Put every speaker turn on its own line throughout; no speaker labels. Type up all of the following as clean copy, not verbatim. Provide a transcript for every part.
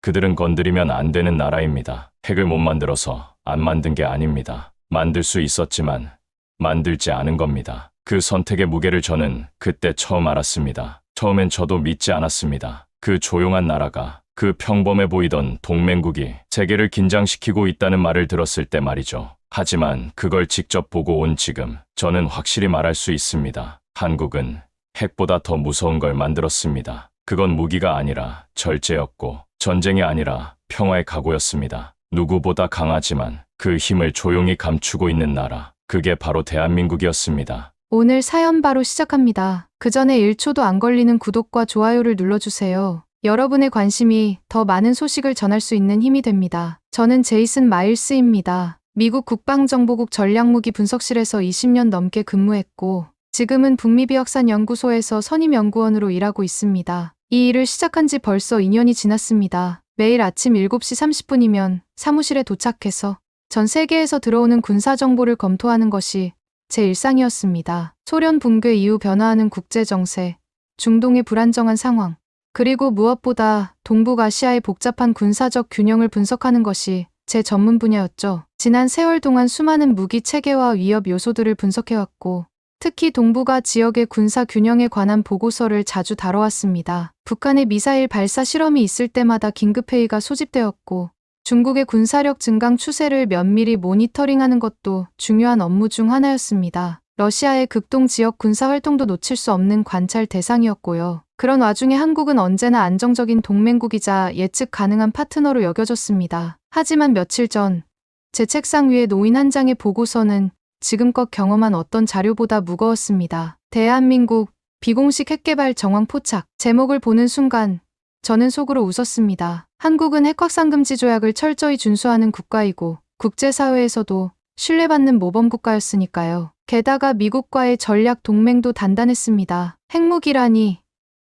그들은 건드리면 안 되는 나라입니다. 핵을 못 만들어서 안 만든 게 아닙니다. 만들 수 있었지만 만들지 않은 겁니다. 그 선택의 무게를 저는 그때 처음 알았습니다. 처음엔 저도 믿지 않았습니다. 그 조용한 나라가, 그 평범해 보이던 동맹국이 세계를 긴장시키고 있다는 말을 들었을 때 말이죠. 하지만 그걸 직접 보고 온 지금, 저는 확실히 말할 수 있습니다. 한국은 핵보다 더 무서운 걸 만들었습니다. 그건 무기가 아니라 절제였고, 전쟁이 아니라 평화의 각오였습니다. 누구보다 강하지만 그 힘을 조용히 감추고 있는 나라, 그게 바로 대한민국이었습니다.
오늘 사연 바로 시작합니다. 그 전에 1초도 안 걸리는 구독과 좋아요를 눌러주세요. 여러분의 관심이 더 많은 소식을 전할 수 있는 힘이 됩니다. 저는 제이슨 마일스입니다. 미국 국방정보국 전략무기 분석실에서 20년 넘게 근무했고, 지금은 북미비확산연구소에서 선임연구원으로 일하고 있습니다. 이 일을 시작한 지 벌써 2년이 지났습니다. 매일 아침 7시 30분이면 사무실에 도착해서 전 세계에서 들어오는 군사정보를 검토하는 것이 제 일상이었습니다. 소련 붕괴 이후 변화하는 국제정세, 중동의 불안정한 상황, 그리고 무엇보다 동북아시아의 복잡한 군사적 균형을 분석하는 것이 제 전문 분야였죠. 지난 세월 동안 수많은 무기 체계와 위협 요소들을 분석해왔고, 특히 동북아 지역의 군사 균형에 관한 보고서를 자주 다뤄왔습니다. 북한의 미사일 발사 실험이 있을 때마다 긴급회의가 소집되었고, 중국의 군사력 증강 추세를 면밀히 모니터링하는 것도 중요한 업무 중 하나였습니다. 러시아의 극동 지역 군사 활동도 놓칠 수 없는 관찰 대상이었고요. 그런 와중에 한국은 언제나 안정적인 동맹국이자 예측 가능한 파트너로 여겨졌습니다. 하지만 며칠 전, 제 책상 위에 놓인 한 장의 보고서는 지금껏 경험한 어떤 자료보다 무거웠습니다. 대한민국 비공식 핵개발 정황 포착. 제목을 보는 순간 저는 속으로 웃었습니다. 한국은 핵확산 금지 조약을 철저히 준수하는 국가이고 국제사회에서도 신뢰받는 모범국가였으니까요. 게다가 미국과의 전략 동맹도 단단했습니다. 핵무기라니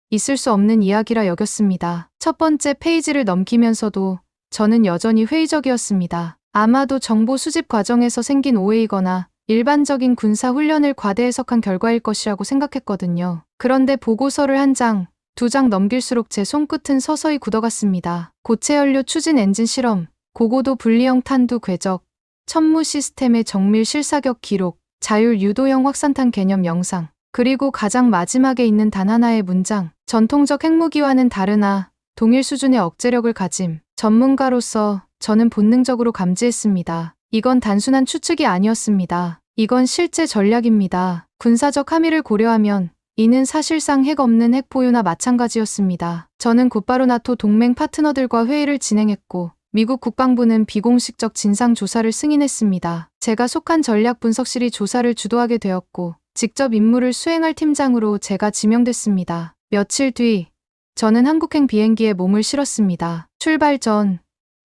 있을 수 없는 이야기라 여겼습니다. 첫 번째 페이지를 넘기면서도 저는 여전히 회의적이었습니다. 아마도 정보 수집 과정에서 생긴 오해이거나 일반적인 군사 훈련을 과대 해석한 결과일 것이라고 생각했거든요. 그런데 보고서를 한 장, 두 장 넘길수록 제 손끝은 서서히 굳어갔습니다. 고체 연료 추진 엔진 실험, 고고도 분리형 탄두 궤적, 천무 시스템의 정밀 실사격 기록, 자율 유도형 확산탄 개념 영상, 그리고 가장 마지막에 있는 단 하나의 문장, 전통적 핵무기와는 다르나 동일 수준의 억제력을 가짐. 전문가로서 저는 본능적으로 감지했습니다. 이건 단순한 추측이 아니었습니다. 이건 실제 전략입니다. 군사적 함의를 고려하면 이는 사실상 핵 없는 핵 보유나 마찬가지였습니다. 저는 곧바로 나토 동맹 파트너들과 회의를 진행했고, 미국 국방부는 비공식적 진상조사를 승인했습니다. 제가 속한 전략분석실이 조사를 주도하게 되었고, 직접 임무를 수행할 팀장으로 제가 지명됐습니다. 며칠 뒤, 저는 한국행 비행기에 몸을 실었습니다. 출발 전,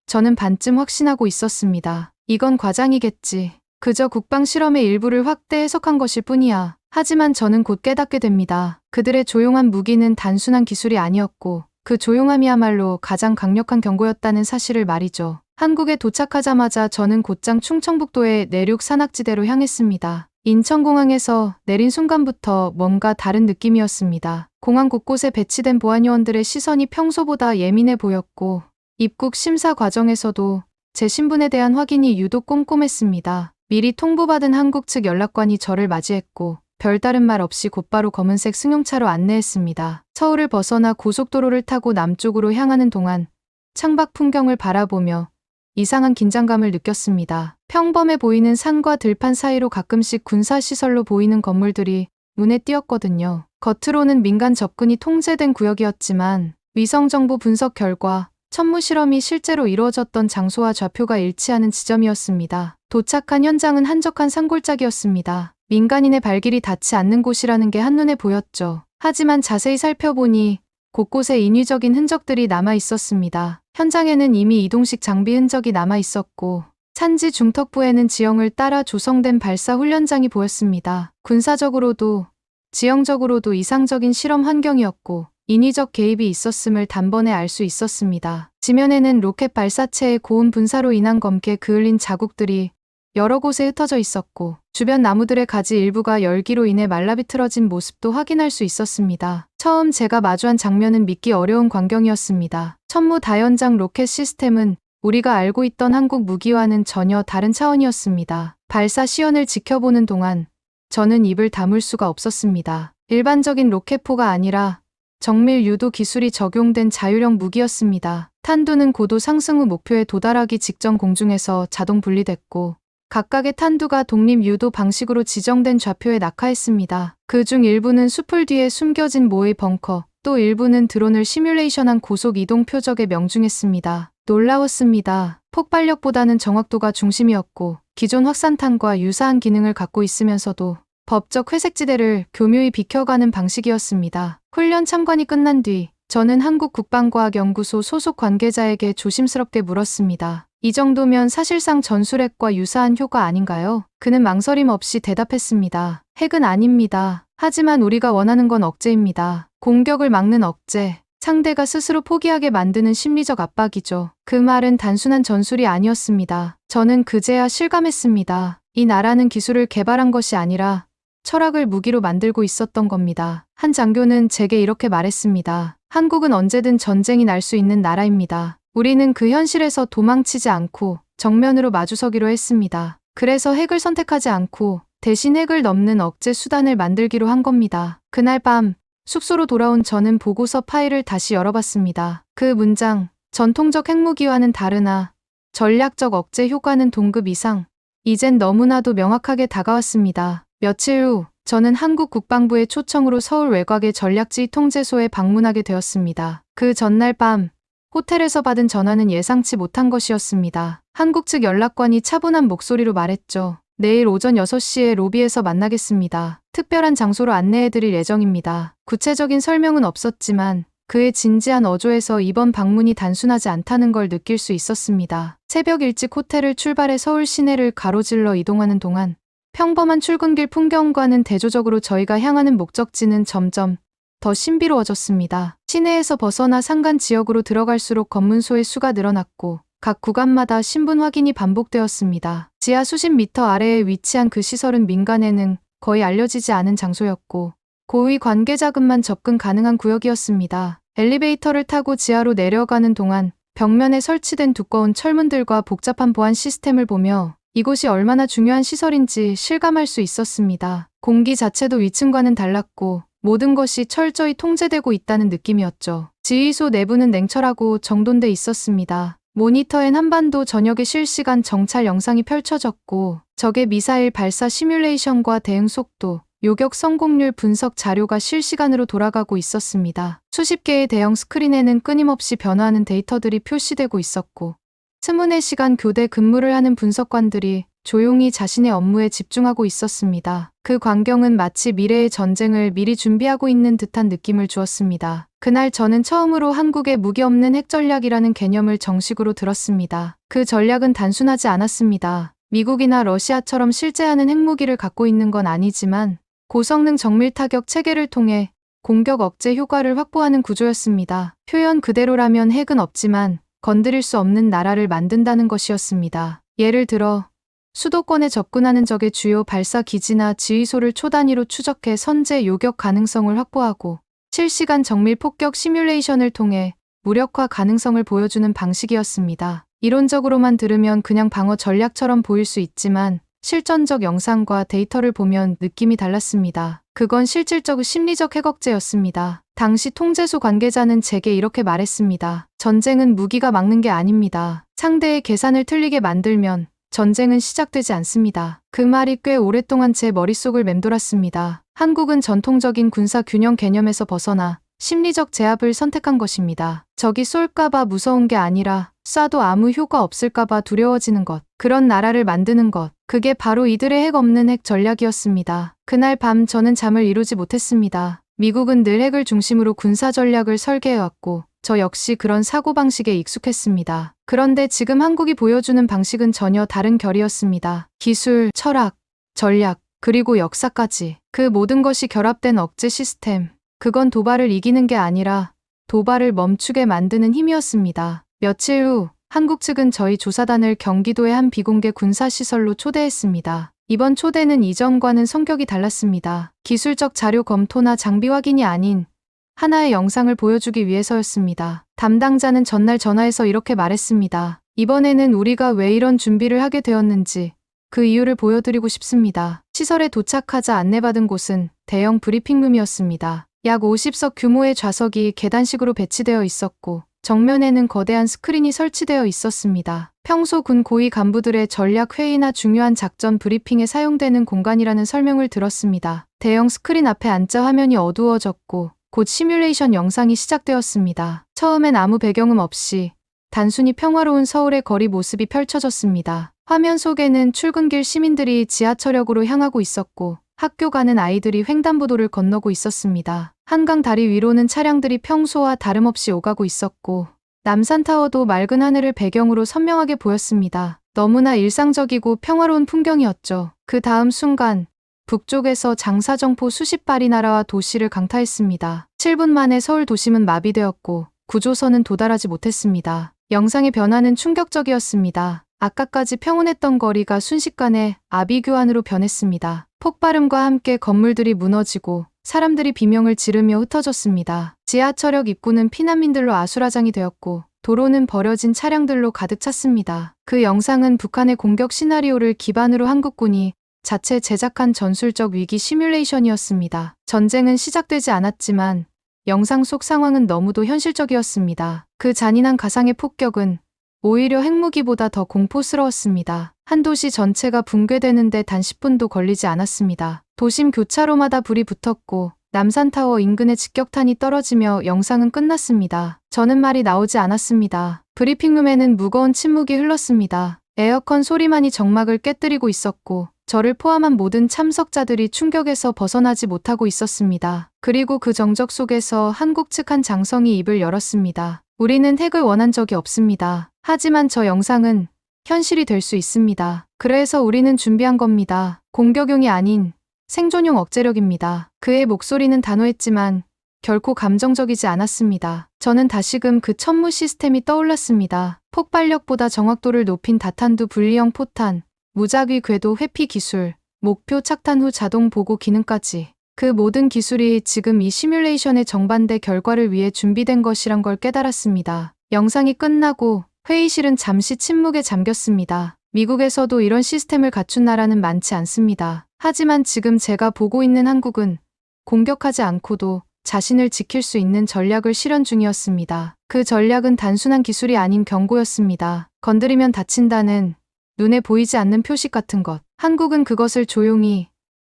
저는 반쯤 확신하고 있었습니다. 이건 과장이겠지. 그저 국방 실험의 일부를 확대 해석한 것일 뿐이야. 하지만 저는 곧 깨닫게 됩니다. 그들의 조용한 무기는 단순한 기술이 아니었고, 그 조용함이야말로 가장 강력한 경고였다는 사실을 말이죠. 한국에 도착하자마자 저는 곧장 충청북도의 내륙 산악지대로 향했습니다. 인천공항에서 내린 순간부터 뭔가 다른 느낌이었습니다. 공항 곳곳에 배치된 보안요원들의 시선이 평소보다 예민해 보였고, 입국 심사 과정에서도 제 신분에 대한 확인이 유독 꼼꼼했습니다. 미리 통보받은 한국 측 연락관이 저를 맞이했고, 별다른 말 없이 곧바로 검은색 승용차로 안내했습니다. 서울을 벗어나 고속도로를 타고 남쪽으로 향하는 동안 창밖 풍경을 바라보며 이상한 긴장감을 느꼈습니다. 평범해 보이는 산과 들판 사이로 가끔씩 군사시설로 보이는 건물들이 눈에 띄었거든요. 겉으로는 민간 접근이 통제된 구역이었지만 위성정보 분석 결과 천무 실험이 실제로 이루어졌던 장소와 좌표가 일치하는 지점이었습니다. 도착한 현장은 한적한 산골짜기였습니다. 민간인의 발길이 닿지 않는 곳이라는 게 한눈에 보였죠. 하지만 자세히 살펴보니 곳곳에 인위적인 흔적들이 남아 있었습니다. 현장에는 이미 이동식 장비 흔적이 남아 있었고, 산지 중턱부에는 지형을 따라 조성된 발사 훈련장이 보였습니다. 군사적으로도 지형적으로도 이상적인 실험 환경이었고, 인위적 개입이 있었음을 단번에 알 수 있었습니다. 지면에는 로켓 발사체의 고온 분사로 인한 검게 그을린 자국들이 여러 곳에 흩어져 있었고 주변 나무들의 가지 일부가 열기로 인해 말라비틀어진 모습도 확인할 수 있었습니다. 처음 제가 마주한 장면은 믿기 어려운 광경이었습니다. 천무다연장 로켓 시스템은 우리가 알고 있던 한국 무기와는 전혀 다른 차원이었습니다. 발사 시연을 지켜보는 동안 저는 입을 다물 수가 없었습니다. 일반적인 로켓포가 아니라 정밀 유도 기술이 적용된 자율형 무기였습니다. 탄두는 고도 상승 후 목표에 도달하기 직전 공중에서 자동 분리됐고 각각의 탄두가 독립 유도 방식으로 지정된 좌표에 낙하했습니다. 그중 일부는 수풀 뒤에 숨겨진 모의 벙커, 또 일부는 드론을 시뮬레이션한 고속 이동 표적에 명중했습니다. 놀라웠습니다. 폭발력보다는 정확도가 중심이었고 기존 확산탄과 유사한 기능을 갖고 있으면서도 법적 회색지대를 교묘히 비켜가는 방식이었습니다. 훈련 참관이 끝난 뒤 저는 한국국방과학연구소 소속 관계자에게 조심스럽게 물었습니다. 이 정도면 사실상 전술핵과 유사한 효과 아닌가요? 그는 망설임 없이 대답했습니다. 핵은 아닙니다. 하지만 우리가 원하는 건 억제입니다. 공격을 막는 억제. 상대가 스스로 포기하게 만드는 심리적 압박이죠. 그 말은 단순한 전술이 아니었습니다. 저는 그제야 실감했습니다. 이 나라는 기술을 개발한 것이 아니라 철학을 무기로 만들고 있었던 겁니다. 한 장교는 제게 이렇게 말했습니다. 한국은 언제든 전쟁이 날 수 있는 나라입니다. 우리는 그 현실에서 도망치지 않고 정면으로 마주서기로 했습니다. 그래서 핵을 선택하지 않고 대신 핵을 넘는 억제 수단을 만들기로 한 겁니다. 그날 밤 숙소로 돌아온 저는 보고서 파일을 다시 열어봤습니다. 그 문장, 전통적 핵무기와는 다르나 전략적 억제 효과는 동급 이상. 이젠 너무나도 명확하게 다가왔습니다. 며칠 후 저는 한국 국방부의 초청으로 서울 외곽의 전략지 통제소에 방문하게 되었습니다. 그 전날 밤 호텔에서 받은 전화는 예상치 못한 것이었습니다. 한국 측 연락관이 차분한 목소리로 말했죠. 내일 오전 6시에 로비에서 만나겠습니다. 특별한 장소로 안내해드릴 예정입니다. 구체적인 설명은 없었지만 그의 진지한 어조에서 이번 방문이 단순하지 않다는 걸 느낄 수 있었습니다. 새벽 일찍 호텔을 출발해 서울 시내를 가로질러 이동하는 동안 평범한 출근길 풍경과는 대조적으로 저희가 향하는 목적지는 점점 더 신비로워졌습니다. 시내에서 벗어나 산간 지역으로 들어갈수록 검문소의 수가 늘어났고 각 구간마다 신분 확인이 반복되었습니다. 지하 수십 미터 아래에 위치한 그 시설은 민간에는 거의 알려지지 않은 장소였고 고위 관계자급만 접근 가능한 구역이었습니다. 엘리베이터를 타고 지하로 내려가는 동안 벽면에 설치된 두꺼운 철문들과 복잡한 보안 시스템을 보며 이곳이 얼마나 중요한 시설인지 실감할 수 있었습니다. 공기 자체도 위층과는 달랐고 모든 것이 철저히 통제되고 있다는 느낌이었죠. 지휘소 내부는 냉철하고 정돈돼 있었습니다. 모니터엔 한반도 전역의 실시간 정찰 영상이 펼쳐졌고 적의 미사일 발사 시뮬레이션과 대응 속도, 요격 성공률 분석 자료가 실시간으로 돌아가고 있었습니다. 수십 개의 대형 스크린에는 끊임없이 변화하는 데이터들이 표시되고 있었고 24시간 교대 근무를 하는 분석관들이 조용히 자신의 업무에 집중하고 있었습니다. 그 광경은 마치 미래의 전쟁을 미리 준비하고 있는 듯한 느낌을 주었습니다. 그날 저는 처음으로 한국의 무기 없는 핵 전략이라는 개념을 정식으로 들었습니다. 그 전략은 단순하지 않았습니다. 미국이나 러시아처럼 실제하는 핵무기를 갖고 있는 건 아니지만 고성능 정밀 타격 체계를 통해 공격 억제 효과를 확보하는 구조였습니다. 표현 그대로라면 핵은 없지만 건드릴 수 없는 나라를 만든다는 것이었습니다. 예를 들어 수도권에 접근하는 적의 주요 발사 기지나 지휘소를 초단위로 추적해 선제 요격 가능성을 확보하고 실시간 정밀 폭격 시뮬레이션을 통해 무력화 가능성을 보여주는 방식이었습니다. 이론적으로만 들으면 그냥 방어 전략처럼 보일 수 있지만 실전적 영상과 데이터를 보면 느낌이 달랐습니다. 그건 실질적 심리적 핵억제였습니다. 당시 통제소 관계자는 제게 이렇게 말했습니다. 전쟁은 무기가 막는 게 아닙니다. 상대의 계산을 틀리게 만들면 전쟁은 시작되지 않습니다. 그 말이 꽤 오랫동안 제 머릿속을 맴돌았습니다. 한국은 전통적인 군사 균형 개념에서 벗어나 심리적 제압을 선택한 것입니다. 적이 쏠까봐 무서운 게 아니라 쏴도 아무 효과 없을까봐 두려워지는 것. 그런 나라를 만드는 것. 그게 바로 이들의 핵 없는 핵 전략이었습니다. 그날 밤 저는 잠을 이루지 못했습니다. 미국은 늘 핵을 중심으로 군사 전략을 설계해왔고 저 역시 그런 사고방식에 익숙했습니다. 그런데 지금 한국이 보여주는 방식은 전혀 다른 결이었습니다. 기술, 철학, 전략, 그리고 역사까지. 그 모든 것이 결합된 억제 시스템. 그건 도발을 이기는 게 아니라 도발을 멈추게 만드는 힘이었습니다. 며칠 후 한국 측은 저희 조사단을 경기도의 한 비공개 군사시설로 초대했습니다. 이번 초대는 이전과는 성격이 달랐습니다. 기술적 자료 검토나 장비 확인이 아닌 하나의 영상을 보여주기 위해서였습니다. 담당자는 전날 전화해서 이렇게 말했습니다. 이번에는 우리가 왜 이런 준비를 하게 되었는지 그 이유를 보여드리고 싶습니다. 시설에 도착하자 안내받은 곳은 대형 브리핑룸이었습니다. 약 50석 규모의 좌석이 계단식으로 배치되어 있었고 정면에는 거대한 스크린이 설치되어 있었습니다. 평소 군 고위 간부들의 전략 회의나 중요한 작전 브리핑에 사용되는 공간이라는 설명을 들었습니다. 대형 스크린 앞에 앉자 화면이 어두워졌고 곧 시뮬레이션 영상이 시작되었습니다. 처음엔 아무 배경음 없이 단순히 평화로운 서울의 거리 모습이 펼쳐졌습니다. 화면 속에는 출근길 시민들이 지하철역으로 향하고 있었고 학교 가는 아이들이 횡단보도를 건너고 있었습니다. 한강 다리 위로는 차량들이 평소와 다름없이 오가고 있었고 남산타워도 맑은 하늘을 배경으로 선명하게 보였습니다. 너무나 일상적이고 평화로운 풍경이었죠. 그 다음 순간 북쪽에서 장사정포 수십 발이 날아와 도시를 강타했습니다. 7분 만에 서울 도심은 마비되었고 구조선은 도달하지 못했습니다. 영상의 변화는 충격적이었습니다. 아까까지 평온했던 거리가 순식간에 아비규환으로 변했습니다. 폭발음과 함께 건물들이 무너지고 사람들이 비명을 지르며 흩어졌습니다. 지하철역 입구는 피난민들로 아수라장이 되었고 도로는 버려진 차량들로 가득 찼습니다. 그 영상은 북한의 공격 시나리오를 기반으로 한국군이 자체 제작한 전술적 위기 시뮬레이션이었습니다. 전쟁은 시작되지 않았지만 영상 속 상황은 너무도 현실적이었습니다. 그 잔인한 가상의 폭격은 오히려 핵무기보다 더 공포스러웠습니다. 한 도시 전체가 붕괴되는데 단 10분도 걸리지 않았습니다. 도심 교차로마다 불이 붙었고 남산타워 인근에 직격탄이 떨어지며 영상은 끝났습니다. 저는 말이 나오지 않았습니다. 브리핑룸에는 무거운 침묵이 흘렀습니다. 에어컨 소리만이 정막을 깨뜨리고 있었고 저를 포함한 모든 참석자들이 충격에서 벗어나지 못하고 있었습니다. 그리고 그 정적 속에서 한국 측 한 장성이 입을 열었습니다. 우리는 핵을 원한 적이 없습니다. 하지만 저 영상은 현실이 될 수 있습니다. 그래서 우리는 준비한 겁니다. 공격용이 아닌 생존용 억제력입니다. 그의 목소리는 단호했지만 결코 감정적이지 않았습니다. 저는 다시금 그 천무 시스템이 떠올랐습니다. 폭발력보다 정확도를 높인 다탄두 분리형 포탄, 무작위 궤도 회피 기술, 목표 착탄 후 자동 보고 기능까지. 그 모든 기술이 지금 이 시뮬레이션의 정반대 결과를 위해 준비된 것이란 걸 깨달았습니다. 영상이 끝나고 회의실은 잠시 침묵에 잠겼습니다. 미국에서도 이런 시스템을 갖춘 나라는 많지 않습니다. 하지만 지금 제가 보고 있는 한국은 공격하지 않고도 자신을 지킬 수 있는 전략을 실현 중이었습니다. 그 전략은 단순한 기술이 아닌 경고였습니다. 건드리면 다친다는 눈에 보이지 않는 표식 같은 것. 한국은 그것을 조용히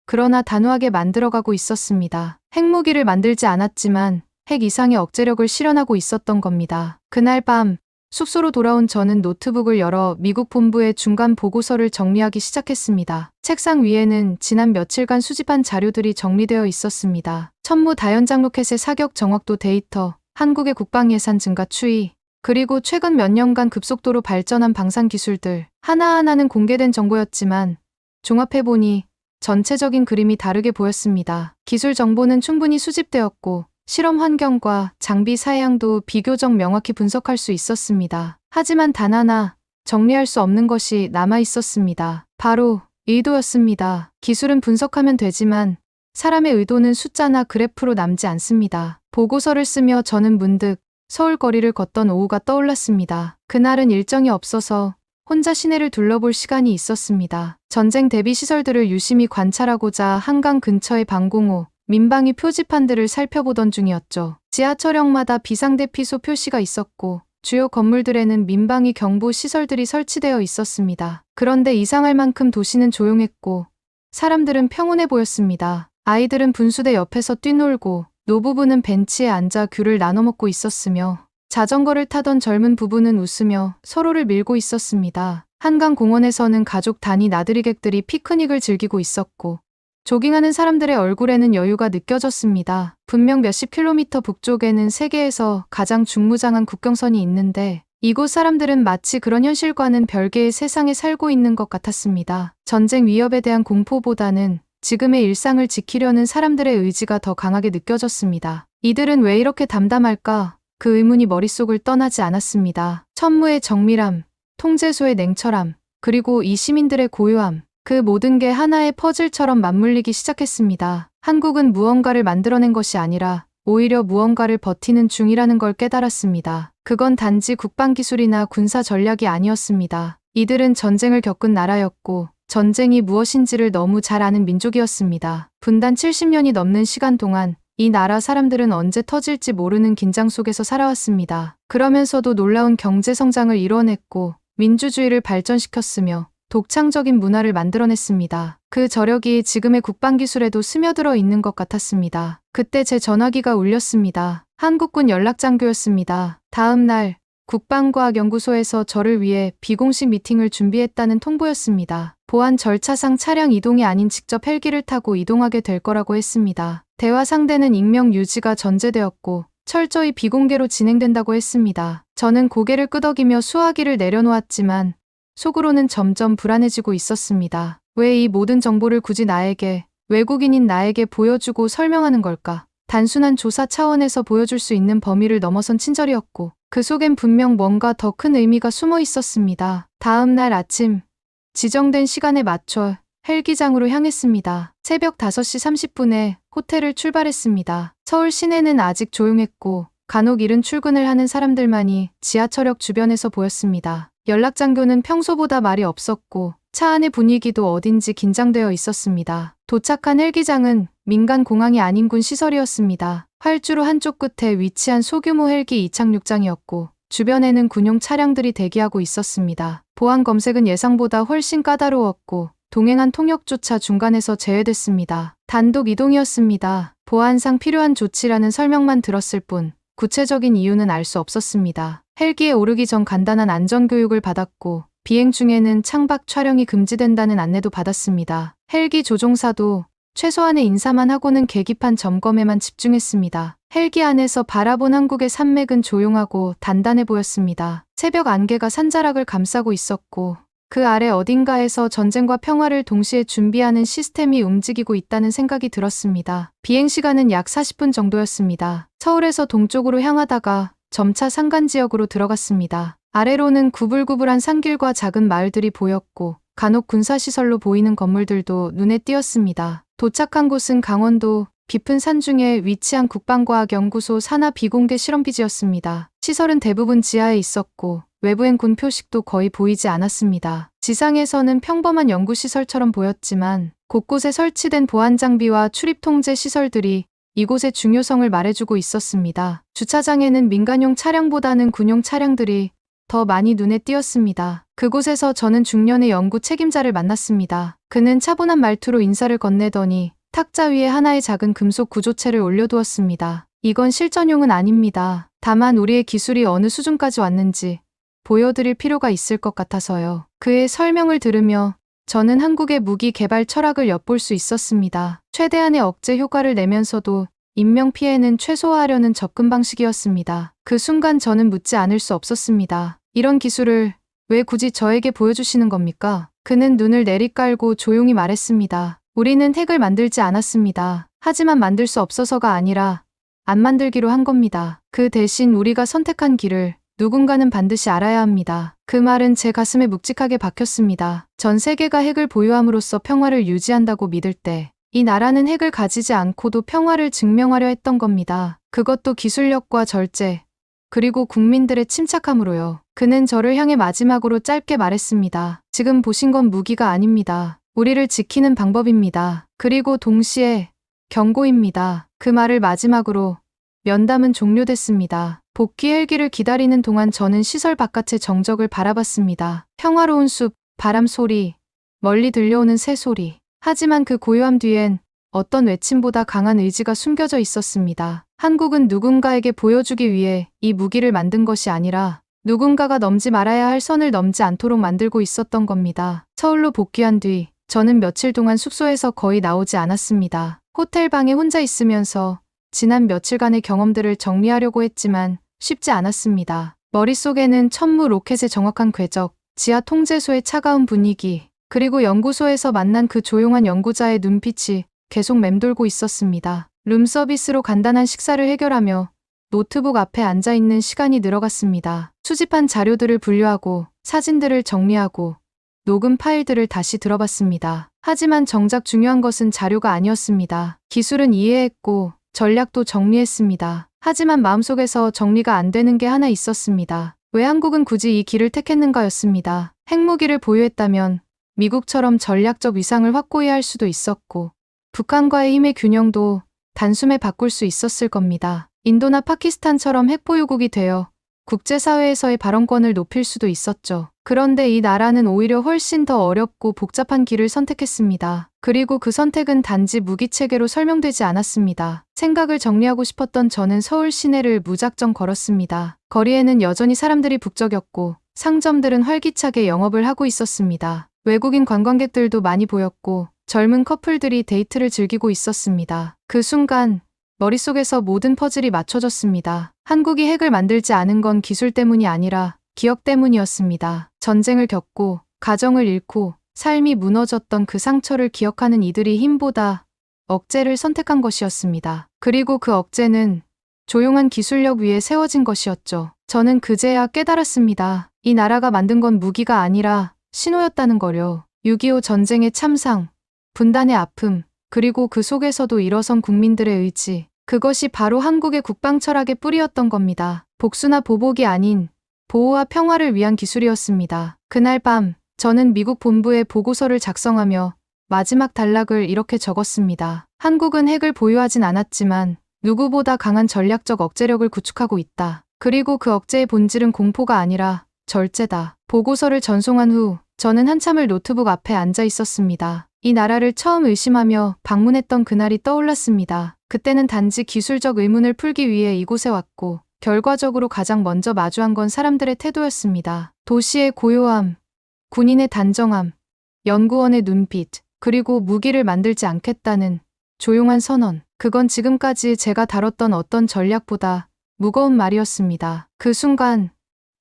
그러나 단호하게 만들어가고 있었습니다. 핵무기를 만들지 않았지만 핵 이상의 억제력을 실현하고 있었던 겁니다. 그날 밤 숙소로 돌아온 저는 노트북을 열어 미국 본부의 중간 보고서를 정리하기 시작했습니다. 책상 위에는 지난 며칠간 수집한 자료들이 정리되어 있었습니다. 천무 다연장 로켓의 사격 정확도 데이터, 한국의 국방 예산 증가 추이, 그리고 최근 몇 년간 급속도로 발전한 방산 기술들. 하나하나는 공개된 정보였지만 종합해보니 전체적인 그림이 다르게 보였습니다. 기술 정보는 충분히 수집되었고 실험 환경과 장비 사양도 비교적 명확히 분석할 수 있었습니다. 하지만 단 하나 정리할 수 없는 것이 남아 있었습니다. 바로 의도였습니다. 기술은 분석하면 되지만 사람의 의도는 숫자나 그래프로 남지 않습니다. 보고서를 쓰며 저는 문득 서울 거리를 걷던 오후가 떠올랐습니다. 그날은 일정이 없어서 혼자 시내를 둘러볼 시간이 있었습니다. 전쟁 대비 시설들을 유심히 관찰하고자 한강 근처의 방공호, 민방위 표지판들을 살펴보던 중이었죠. 지하철역마다 비상대피소 표시가 있었고 주요 건물들에는 민방위 경보 시설들이 설치되어 있었습니다. 그런데 이상할 만큼 도시는 조용했고 사람들은 평온해 보였습니다. 아이들은 분수대 옆에서 뛰놀고 노부부는 벤치에 앉아 귤을 나눠 먹고 있었으며 자전거를 타던 젊은 부부는 웃으며 서로를 밀고 있었습니다. 한강공원에서는 가족 단위 나들이객들이 피크닉을 즐기고 있었고 조깅하는 사람들의 얼굴에는 여유가 느껴졌습니다. 분명 몇십 킬로미터 북쪽에는 세계에서 가장 중무장한 국경선이 있는데 이곳 사람들은 마치 그런 현실과는 별개의 세상에 살고 있는 것 같았습니다. 전쟁 위협에 대한 공포보다는 지금의 일상을 지키려는 사람들의 의지가 더 강하게 느껴졌습니다. 이들은 왜 이렇게 담담할까? 그 의문이 머릿속을 떠나지 않았습니다. 천무의 정밀함, 통제소의 냉철함, 그리고 이 시민들의 고요함. 그 모든 게 하나의 퍼즐처럼 맞물리기 시작했습니다. 한국은 무언가를 만들어낸 것이 아니라 오히려 무언가를 버티는 중이라는 걸 깨달았습니다. 그건 단지 국방기술이나 군사 전략이 아니었습니다. 이들은 전쟁을 겪은 나라였고 전쟁이 무엇인지를 너무 잘 아는 민족이었습니다. 분단 70년이 넘는 시간 동안 이 나라 사람들은 언제 터질지 모르는 긴장 속에서 살아왔습니다. 그러면서도 놀라운 경제 성장을 이뤄냈고 민주주의를 발전시켰으며 독창적인 문화를 만들어냈습니다. 그 저력이 지금의 국방기술에도 스며들어 있는 것 같았습니다. 그때 제 전화기가 울렸습니다. 한국군 연락장교였습니다. 다음 날 국방과학연구소에서 저를 위해 비공식 미팅을 준비했다는 통보였습니다. 보안 절차상 차량 이동이 아닌 직접 헬기를 타고 이동하게 될 거라고 했습니다. 대화 상대는 익명 유지가 전제되었고 철저히 비공개로 진행된다고 했습니다. 저는 고개를 끄덕이며 수화기를 내려놓았지만 속으로는 점점 불안해지고 있었습니다. 왜 이 모든 정보를 굳이 나에게, 외국인인 나에게 보여주고 설명하는 걸까? 단순한 조사 차원에서 보여줄 수 있는 범위를 넘어선 친절이었고 그 속엔 분명 뭔가 더 큰 의미가 숨어 있었습니다. 다음 날 아침, 지정된 시간에 맞춰 헬기장으로 향했습니다. 새벽 5시 30분에 호텔을 출발했습니다. 서울 시내는 아직 조용했고 간혹 이른 출근을 하는 사람들만이 지하철역 주변에서 보였습니다. 연락장교는 평소보다 말이 없었고 차 안의 분위기도 어딘지 긴장되어 있었습니다. 도착한 헬기장은 민간 공항이 아닌 군 시설이었습니다. 활주로 한쪽 끝에 위치한 소규모 헬기 이착륙장이었고 주변에는 군용 차량들이 대기하고 있었습니다. 보안 검색은 예상보다 훨씬 까다로웠고 동행한 통역조차 중간에서 제외됐습니다. 단독 이동이었습니다. 보안상 필요한 조치라는 설명만 들었을 뿐 구체적인 이유는 알 수 없었습니다. 헬기에 오르기 전 간단한 안전교육을 받았고 비행 중에는 창밖 촬영이 금지된다는 안내도 받았습니다. 헬기 조종사도 최소한의 인사만 하고는 계기판 점검에만 집중했습니다. 헬기 안에서 바라본 한국의 산맥은 조용하고 단단해 보였습니다. 새벽 안개가 산자락을 감싸고 있었고 그 아래 어딘가에서 전쟁과 평화를 동시에 준비하는 시스템이 움직이고 있다는 생각이 들었습니다. 비행 시간은 약 40분 정도였습니다. 서울에서 동쪽으로 향하다가 점차 산간지역으로 들어갔습니다. 아래로는 구불구불한 산길과 작은 마을들이 보였고 간혹 군사시설로 보이는 건물들도 눈에 띄었습니다. 도착한 곳은 강원도 깊은 산중에 위치한 국방과학연구소 산하 비공개 실험기지였습니다. 시설은 대부분 지하에 있었고 외부엔 군 표식도 거의 보이지 않았습니다. 지상에서는 평범한 연구시설처럼 보였지만 곳곳에 설치된 보안 장비와 출입 통제 시설들이 이곳의 중요성을 말해주고 있었습니다. 주차장에는 민간용 차량보다는 군용 차량들이 더 많이 눈에 띄었습니다. 그곳에서 저는 중년의 연구 책임자를 만났습니다. 그는 차분한 말투로 인사를 건네더니 탁자 위에 하나의 작은 금속 구조체를 올려두었습니다. 이건 실전용은 아닙니다. 다만 우리의 기술이 어느 수준까지 왔는지 보여드릴 필요가 있을 것 같아서요. 그의 설명을 들으며 저는 한국의 무기 개발 철학을 엿볼 수 있었습니다. 최대한의 억제 효과를 내면서도 인명피해는 최소화하려는 접근 방식이었습니다. 그 순간 저는 묻지 않을 수 없었습니다. 이런 기술을 왜 굳이 저에게 보여주시는 겁니까? 그는 눈을 내리깔고 조용히 말했습니다. 우리는 핵을 만들지 않았습니다. 하지만 만들 수 없어서가 아니라 안 만들기로 한 겁니다. 그 대신 우리가 선택한 길을 누군가는 반드시 알아야 합니다. 그 말은 제 가슴에 묵직하게 박혔습니다. 전 세계가 핵을 보유함으로써 평화를 유지한다고 믿을 때 이 나라는 핵을 가지지 않고도 평화를 증명하려 했던 겁니다. 그것도 기술력과 절제, 그리고 국민들의 침착함으로요. 그는 저를 향해 마지막으로 짧게 말했습니다. 지금 보신 건 무기가 아닙니다. 우리를 지키는 방법입니다. 그리고 동시에 경고입니다. 그 말을 마지막으로 면담은 종료됐습니다. 복귀 헬기를 기다리는 동안 저는 시설 바깥의 정적을 바라봤습니다. 평화로운 숲, 바람 소리, 멀리 들려오는 새 소리. 하지만 그 고요함 뒤엔 어떤 외침보다 강한 의지가 숨겨져 있었습니다. 한국은 누군가에게 보여주기 위해 이 무기를 만든 것이 아니라 누군가가 넘지 말아야 할 선을 넘지 않도록 만들고 있었던 겁니다. 서울로 복귀한 뒤 저는 며칠 동안 숙소에서 거의 나오지 않았습니다. 호텔 방에 혼자 있으면서 지난 며칠간의 경험들을 정리하려고 했지만 쉽지 않았습니다. 머릿속에는 천무 로켓의 정확한 궤적, 지하 통제소의 차가운 분위기, 그리고 연구소에서 만난 그 조용한 연구자의 눈빛이 계속 맴돌고 있었습니다. 룸서비스로 간단한 식사를 해결하며 노트북 앞에 앉아 있는 시간이 늘어갔습니다. 수집한 자료들을 분류하고 사진들을 정리하고 녹음 파일들을 다시 들어봤습니다. 하지만 정작 중요한 것은 자료가 아니었습니다. 기술은 이해했고 전략도 정리했습니다. 하지만 마음속에서 정리가 안 되는 게 하나 있었습니다. 왜 한국은 굳이 이 길을 택했는가였습니다. 핵무기를 보유했다면 미국처럼 전략적 위상을 확고히 할 수도 있었고 북한과의 힘의 균형도 단숨에 바꿀 수 있었을 겁니다. 인도나 파키스탄처럼 핵보유국이 되어 국제사회에서의 발언권을 높일 수도 있었죠. 그런데 이 나라는 오히려 훨씬 더 어렵고 복잡한 길을 선택했습니다. 그리고 그 선택은 단지 무기체계로 설명되지 않았습니다. 생각을 정리하고 싶었던 저는 서울 시내를 무작정 걸었습니다. 거리에는 여전히 사람들이 북적였고 상점들은 활기차게 영업을 하고 있었습니다. 외국인 관광객들도 많이 보였고 젊은 커플들이 데이트를 즐기고 있었습니다. 그 순간 머릿속에서 모든 퍼즐이 맞춰졌습니다. 한국이 핵을 만들지 않은 건 기술 때문이 아니라 기억 때문이었습니다. 전쟁을 겪고 가정을 잃고 삶이 무너졌던 그 상처를 기억하는 이들이 힘보다 억제를 선택한 것이었습니다. 그리고 그 억제는 조용한 기술력 위에 세워진 것이었죠. 저는 그제야 깨달았습니다. 이 나라가 만든 건 무기가 아니라 신호였다는 거요. 6.25 전쟁의 참상, 분단의 아픔, 그리고 그 속에서도 일어선 국민들의 의지. 그것이 바로 한국의 국방 철학의 뿌리였던 겁니다. 복수나 보복이 아닌 보호와 평화를 위한 기술이었습니다. 그날 밤 저는 미국 본부에 보고서를 작성하며 마지막 단락을 이렇게 적었습니다. 한국은 핵을 보유하진 않았지만 누구보다 강한 전략적 억제력을 구축하고 있다. 그리고 그 억제의 본질은 공포가 아니라 절제다. 보고서를 전송한 후 저는 한참을 노트북 앞에 앉아 있었습니다. 이 나라를 처음 의심하며 방문했던 그날이 떠올랐습니다. 그때는 단지 기술적 의문을 풀기 위해 이곳에 왔고 결과적으로 가장 먼저 마주한 건 사람들의 태도였습니다. 도시의 고요함, 군인의 단정함, 연구원의 눈빛, 그리고 무기를 만들지 않겠다는 조용한 선언. 그건 지금까지 제가 다뤘던 어떤 전략보다 무거운 말이었습니다. 그 순간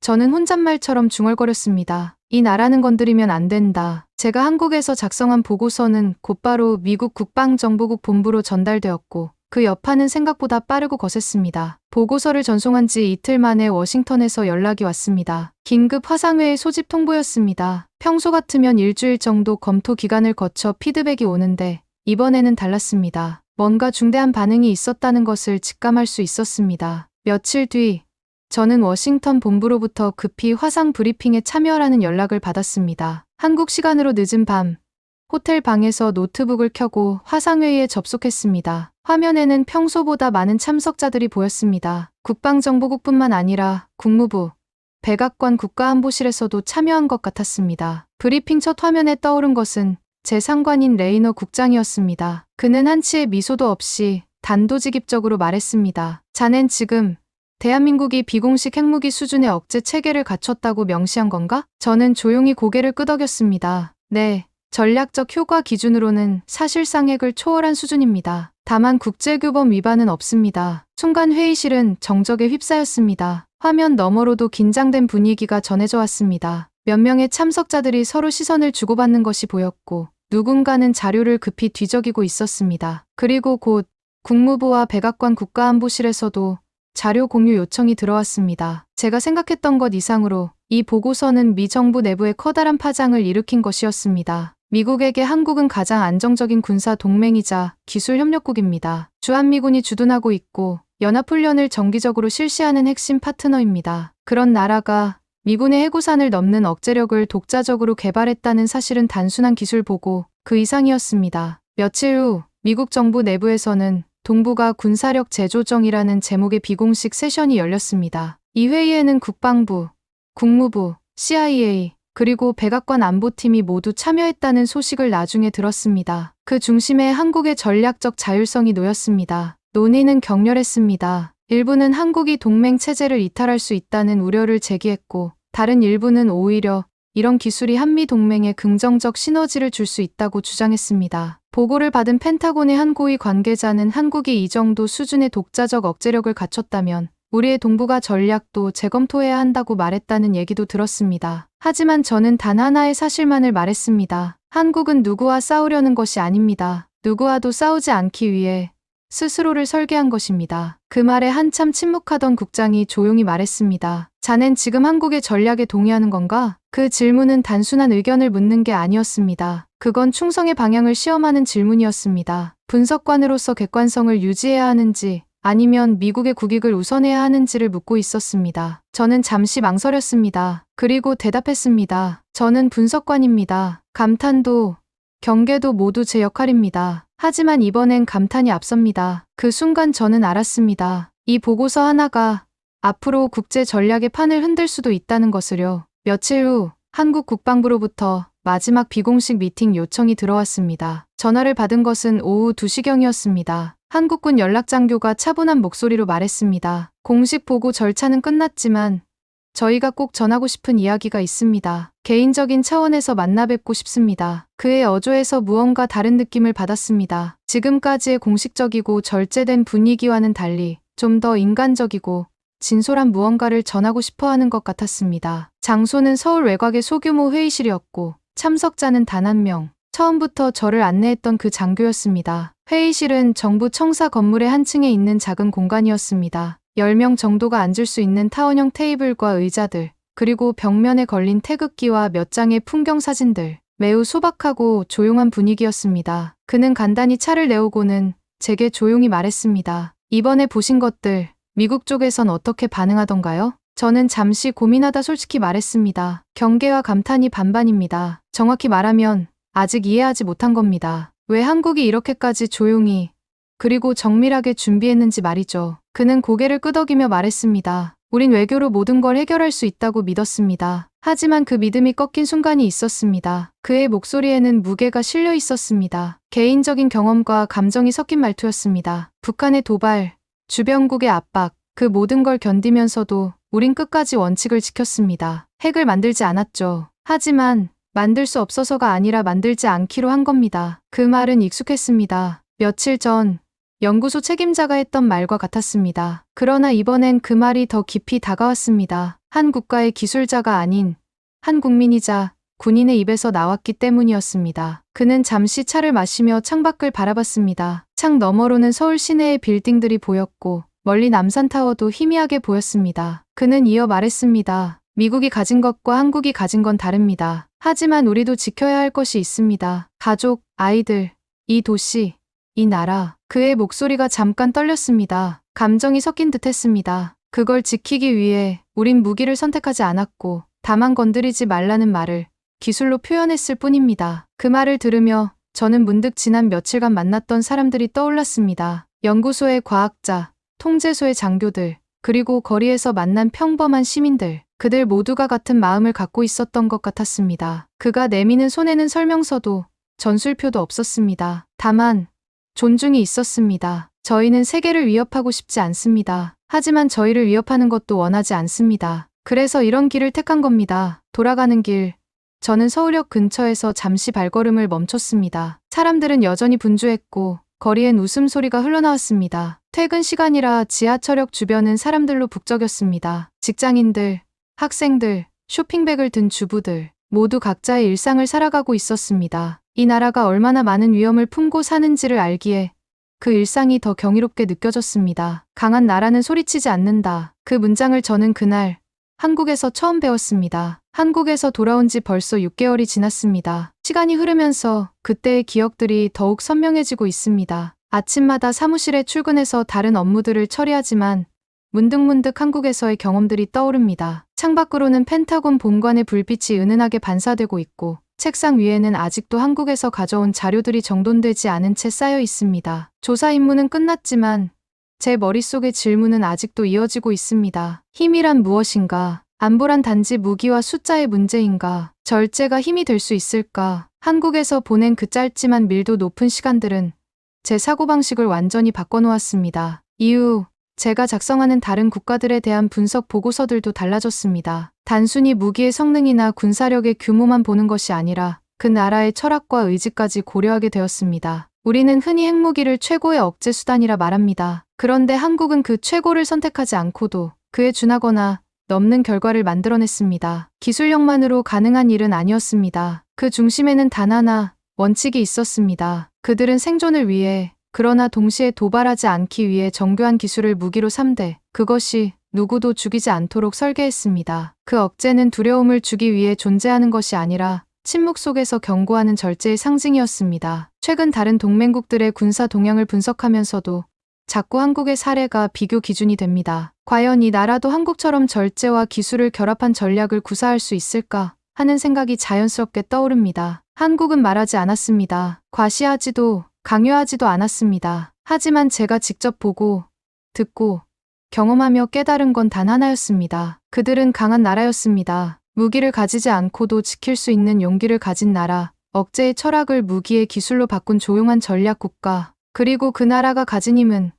저는 혼잣말처럼 중얼거렸습니다. 이 나라는 건드리면 안 된다. 제가 한국에서 작성한 보고서는 곧바로 미국 국방정보국 본부로 전달되었고 그 여파는 생각보다 빠르고 거셌습니다. 보고서를 전송한 지 이틀 만에 워싱턴에서 연락이 왔습니다. 긴급 화상회의 소집 통보였습니다. 평소 같으면 일주일 정도 검토 기간을 거쳐 피드백이 오는데 이번에는 달랐습니다. 뭔가 중대한 반응이 있었다는 것을 직감할 수 있었습니다. 며칠 뒤 저는 워싱턴 본부로부터 급히 화상 브리핑에 참여하라는 연락을 받았습니다. 한국 시간으로 늦은 밤 호텔 방에서 노트북을 켜고 화상회의에 접속했습니다. 화면에는 평소보다 많은 참석자들이 보였습니다. 국방정보국뿐만 아니라 국무부, 백악관 국가안보실에서도 참여한 것 같았습니다. 브리핑 첫 화면에 떠오른 것은 제 상관인 레이너 국장이었습니다. 그는 한치의 미소도 없이 단도직입적으로 말했습니다. 자넨 지금 대한민국이 비공식 핵무기 수준의 억제 체계를 갖췄다고 명시한 건가? 저는 조용히 고개를 끄덕였습니다. 네, 전략적 효과 기준으로는 사실상 핵을 초월한 수준입니다. 다만 국제규범 위반은 없습니다. 순간 회의실은 정적에 휩싸였습니다. 화면 너머로도 긴장된 분위기가 전해져 왔습니다. 몇 명의 참석자들이 서로 시선을 주고받는 것이 보였고 누군가는 자료를 급히 뒤적이고 있었습니다. 그리고 곧 국무부와 백악관 국가안보실에서도 자료 공유 요청이 들어왔습니다. 제가 생각했던 것 이상으로 이 보고서는 미 정부 내부의 커다란 파장을 일으킨 것이었습니다. 미국에게 한국은 가장 안정적인 군사 동맹이자 기술 협력국입니다. 주한미군이 주둔하고 있고 연합훈련을 정기적으로 실시하는 핵심 파트너입니다. 그런 나라가 미군의 해구산을 넘는 억제력을 독자적으로 개발했다는 사실은 단순한 기술 보고 그 이상이었습니다. 며칠 후 미국 정부 내부에서는 동북아 군사력 재조정이라는 제목의 비공식 세션이 열렸습니다. 이 회의에는 국방부, 국무부, CIA, 그리고 백악관 안보팀이 모두 참여했다는 소식을 나중에 들었습니다. 그 중심에 한국의 전략적 자율성이 놓였습니다. 논의는 격렬했습니다. 일부는 한국이 동맹 체제를 이탈할 수 있다는 우려를 제기했고 다른 일부는 오히려 이런 기술이 한미 동맹에 긍정적 시너지를 줄 수 있다고 주장했습니다. 보고를 받은 펜타곤의 한 고위 관계자는 한국이 이 정도 수준의 독자적 억제력을 갖췄다면 우리의 동북아 전략도 재검토해야 한다고 말했다는 얘기도 들었습니다. 하지만 저는 단 하나의 사실만을 말했습니다. 한국은 누구와 싸우려는 것이 아닙니다. 누구와도 싸우지 않기 위해 스스로를 설계한 것입니다. 그 말에 한참 침묵하던 국장이 조용히 말했습니다. 자넨 지금 한국의 전략에 동의하는 건가? 그 질문은 단순한 의견을 묻는 게 아니었습니다. 그건 충성의 방향을 시험하는 질문이었습니다. 분석관으로서 객관성을 유지해야 하는지 아니면 미국의 국익을 우선해야 하는지를 묻고 있었습니다. 저는 잠시 망설였습니다. 그리고 대답했습니다. 저는 분석관입니다. 감탄도 경계도 모두 제 역할입니다. 하지만 이번엔 감탄이 앞섭니다. 그 순간 저는 알았습니다. 이 보고서 하나가 앞으로 국제 전략의 판을 흔들 수도 있다는 것을요. 며칠 후 한국 국방부로부터 마지막 비공식 미팅 요청이 들어왔습니다. 전화를 받은 것은 오후 2시경이었습니다. 한국군 연락장교가 차분한 목소리로 말했습니다. 공식 보고 절차는 끝났지만 저희가 꼭 전하고 싶은 이야기가 있습니다. 개인적인 차원에서 만나 뵙고 싶습니다. 그의 어조에서 무언가 다른 느낌을 받았습니다. 지금까지의 공식적이고 절제된 분위기와는 달리 좀 더 인간적이고 진솔한 무언가를 전하고 싶어 하는 것 같았습니다. 장소는 서울 외곽의 소규모 회의실이었고 참석자는 단 한 명. 처음부터 저를 안내했던 그 장교였습니다. 회의실은 정부 청사 건물의 한 층에 있는 작은 공간이었습니다. 10명 정도가 앉을 수 있는 타원형 테이블과 의자들, 그리고 벽면에 걸린 태극기와 몇 장의 풍경 사진들. 매우 소박하고 조용한 분위기였습니다. 그는 간단히 차를 내오고는 제게 조용히 말했습니다. 이번에 보신 것들, 미국 쪽에선 어떻게 반응하던가요? 저는 잠시 고민하다 솔직히 말했습니다. 경계와 감탄이 반반입니다. 정확히 말하면 아직 이해하지 못한 겁니다. 왜 한국이 이렇게까지 조용히 그리고 정밀하게 준비했는지 말이죠. 그는 고개를 끄덕이며 말했습니다. 우린 외교로 모든 걸 해결할 수 있다고 믿었습니다. 하지만 그 믿음이 꺾인 순간이 있었습니다. 그의 목소리에는 무게가 실려 있었습니다. 개인적인 경험과 감정이 섞인 말투였습니다. 북한의 도발, 주변국의 압박, 그 모든 걸 견디면서도 우린 끝까지 원칙을 지켰습니다. 핵을 만들지 않았죠. 하지만 만들 수 없어서가 아니라 만들지 않기로 한 겁니다. 그 말은 익숙했습니다. 며칠 전 연구소 책임자가 했던 말과 같았습니다. 그러나 이번엔 그 말이 더 깊이 다가왔습니다. 한 국가의 기술자가 아닌 한 국민이자 군인의 입에서 나왔기 때문이었습니다. 그는 잠시 차를 마시며 창밖을 바라봤습니다. 창 너머로는 서울 시내의 빌딩들이 보였고 멀리 남산타워도 희미하게 보였습니다. 그는 이어 말했습니다. 미국이 가진 것과 한국이 가진 건 다릅니다. 하지만 우리도 지켜야 할 것이 있습니다. 가족, 아이들, 이 도시, 이 나라. 그의 목소리가 잠깐 떨렸습니다. 감정이 섞인 듯 했습니다. 그걸 지키기 위해 우린 무기를 선택하지 않았고 다만 건드리지 말라는 말을 기술로 표현했을 뿐입니다. 그 말을 들으며 저는 문득 지난 며칠간 만났던 사람들이 떠올랐습니다. 연구소의 과학자, 통제소의 장교들, 그리고 거리에서 만난 평범한 시민들. 그들 모두가 같은 마음을 갖고 있었던 것 같았습니다. 그가 내미는 손에는 설명서도 전술표도 없었습니다. 다만 존중이 있었습니다. 저희는 세계를 위협하고 싶지 않습니다. 하지만 저희를 위협하는 것도 원하지 않습니다. 그래서 이런 길을 택한 겁니다. 돌아가는 길. 저는 서울역 근처에서 잠시 발걸음을 멈췄습니다. 사람들은 여전히 분주했고 거리엔 웃음소리가 흘러나왔습니다. 퇴근 시간이라 지하철역 주변은 사람들로 북적였습니다. 직장인들, 학생들, 쇼핑백을 든 주부들, 모두 각자의 일상을 살아가고 있었습니다. 이 나라가 얼마나 많은 위험을 품고 사는지를 알기에 그 일상이 더 경이롭게 느껴졌습니다. 강한 나라는 소리치지 않는다. 그 문장을 저는 그날 한국에서 처음 배웠습니다. 한국에서 돌아온 지 벌써 6개월이 지났습니다. 시간이 흐르면서 그때의 기억들이 더욱 선명해지고 있습니다. 아침마다 사무실에 출근해서 다른 업무들을 처리하지만 문득문득 한국에서의 경험들이 떠오릅니다. 창밖으로는 펜타곤 본관의 불빛이 은은하게 반사되고 있고 책상 위에는 아직도 한국에서 가져온 자료들이 정돈되지 않은 채 쌓여 있습니다. 조사 임무는 끝났지만 제 머릿속의 질문은 아직도 이어지고 있습니다. 힘이란 무엇인가? 안보란 단지 무기와 숫자의 문제인가? 절제가 힘이 될 수 있을까? 한국에서 보낸 그 짧지만 밀도 높은 시간들은 제 사고방식을 완전히 바꿔놓았습니다. 이후 제가 작성하는 다른 국가들에 대한 분석 보고서들도 달라졌습니다. 단순히 무기의 성능이나 군사력의 규모만 보는 것이 아니라 그 나라의 철학과 의지까지 고려하게 되었습니다. 우리는 흔히 핵무기를 최고의 억제 수단이라 말합니다. 그런데 한국은 그 최고를 선택하지 않고도 그에 준하거나 넘는 결과를 만들어냈습니다. 기술력만으로 가능한 일은 아니었습니다. 그 중심에는 단 하나, 원칙이 있었습니다. 그들은 생존을 위해 그러나 동시에 도발하지 않기 위해 정교한 기술을 무기로 삼되 그것이 누구도 죽이지 않도록 설계했습니다. 그 억제는 두려움을 주기 위해 존재하는 것이 아니라 침묵 속에서 경고하는 절제의 상징이었습니다. 최근 다른 동맹국들의 군사 동향을 분석하면서도 자꾸 한국의 사례가 비교 기준이 됩니다. 과연 이 나라도 한국처럼 절제와 기술을 결합한 전략을 구사할 수 있을까 하는 생각이 자연스럽게 떠오릅니다. 한국은 말하지 않았습니다. 과시하지도 강요하지도 않았습니다. 하지만 제가 직접 보고, 듣고, 경험하며 깨달은 건 단 하나였습니다. 그들은 강한 나라였습니다. 무기를 가지지 않고도 지킬 수 있는 용기를 가진 나라, 억제의 철학을 무기의 기술로 바꾼 조용한 전략 국가, 그리고 그 나라가 가진 힘은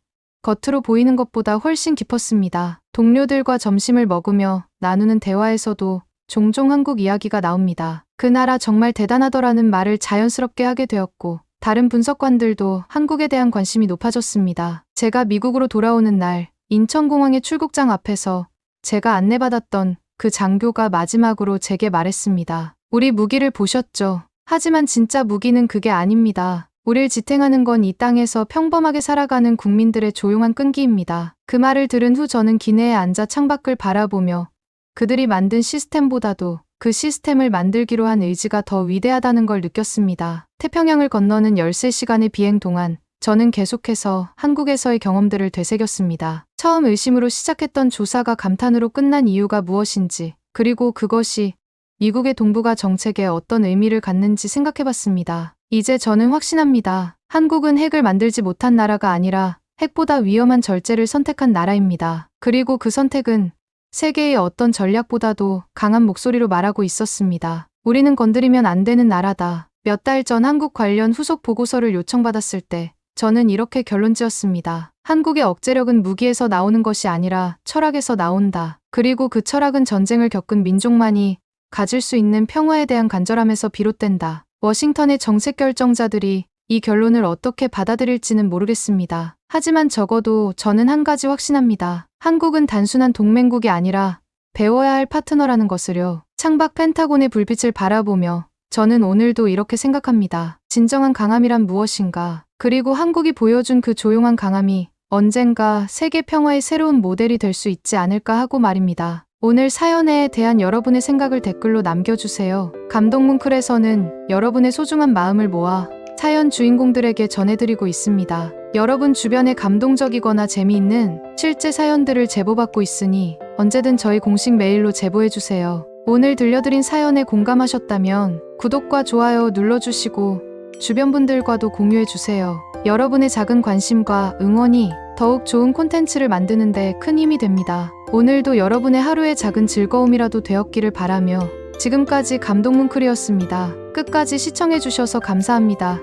겉으로 보이는 것보다 훨씬 깊었습니다. 동료들과 점심을 먹으며 나누는 대화에서도 종종 한국 이야기가 나옵니다. 그 나라 정말 대단하더라는 말을 자연스럽게 하게 되었고, 다른 분석관들도 한국에 대한 관심이 높아졌습니다. 제가 미국으로 돌아오는 날, 인천공항의 출국장 앞에서 제가 안내받았던 그 장교가 마지막으로 제게 말했습니다. 우리 무기를 보셨죠? 하지만 진짜 무기는 그게 아닙니다. 우릴 지탱하는 건 이 땅에서 평범하게 살아가는 국민들의 조용한 끈기입니다. 그 말을 들은 후 저는 기내에 앉아 창밖을 바라보며 그들이 만든 시스템보다도 그 시스템을 만들기로 한 의지가 더 위대하다는 걸 느꼈습니다. 태평양을 건너는 13시간의 비행 동안 저는 계속해서 한국에서의 경험들을 되새겼습니다. 처음 의심으로 시작했던 조사가 감탄으로 끝난 이유가 무엇인지, 그리고 그것이 미국의 동북아 정책에 어떤 의미를 갖는지 생각해봤습니다. 이제 저는 확신합니다. 한국은 핵을 만들지 못한 나라가 아니라 핵보다 위험한 절제를 선택한 나라입니다. 그리고 그 선택은 세계의 어떤 전략보다도 강한 목소리로 말하고 있었습니다. 우리는 건드리면 안 되는 나라다. 몇 달 전 한국 관련 후속 보고서를 요청받았을 때 저는 이렇게 결론지었습니다. 한국의 억제력은 무기에서 나오는 것이 아니라 철학에서 나온다. 그리고 그 철학은 전쟁을 겪은 민족만이 가질 수 있는 평화에 대한 간절함에서 비롯된다. 워싱턴의 정책 결정자들이 이 결론을 어떻게 받아들일지는 모르겠습니다. 하지만 적어도 저는 한 가지 확신합니다. 한국은 단순한 동맹국이 아니라 배워야 할 파트너라는 것을요. 창밖 펜타곤의 불빛을 바라보며 저는 오늘도 이렇게 생각합니다. 진정한 강함이란 무엇인가? 그리고 한국이 보여준 그 조용한 강함이 언젠가 세계 평화의 새로운 모델이 될 수 있지 않을까 하고 말입니다. 오늘 사연에 대한 여러분의 생각을 댓글로 남겨주세요. 감동뭉클에서는 여러분의 소중한 마음을 모아 사연 주인공들에게 전해드리고 있습니다. 여러분 주변에 감동적이거나 재미있는 실제 사연들을 제보받고 있으니 언제든 저희 공식 메일로 제보해주세요. 오늘 들려드린 사연에 공감하셨다면 구독과 좋아요 눌러주시고 주변 분들과도 공유해주세요. 여러분의 작은 관심과 응원이 더욱 좋은 콘텐츠를 만드는 데 큰 힘이 됩니다. 오늘도 여러분의 하루의 작은 즐거움이라도 되었기를 바라며 지금까지 감동뭉클이었습니다. 끝까지 시청해주셔서 감사합니다.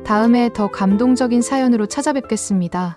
다음에 더 감동적인 사연으로 찾아뵙겠습니다.